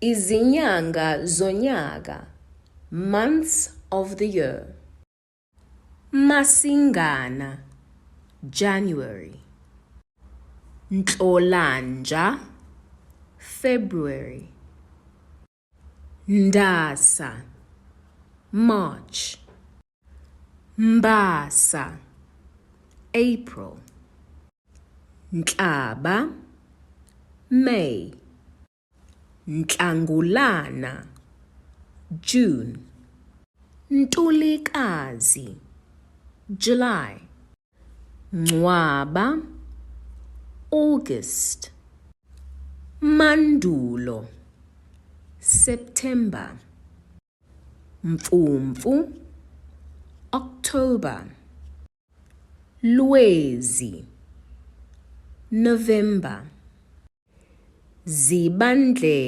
Izinyanga zonyaka, months of the year. Masingana, January. Nhlolanja, February. Ndasa, March. Mbasa, April. Nhlaba, May. Nhlangulana, June. Ntulikazi, July. Ncwaba, August. Mandulo, September. Mfumfu, October. Lwezi, November. Zibandlela.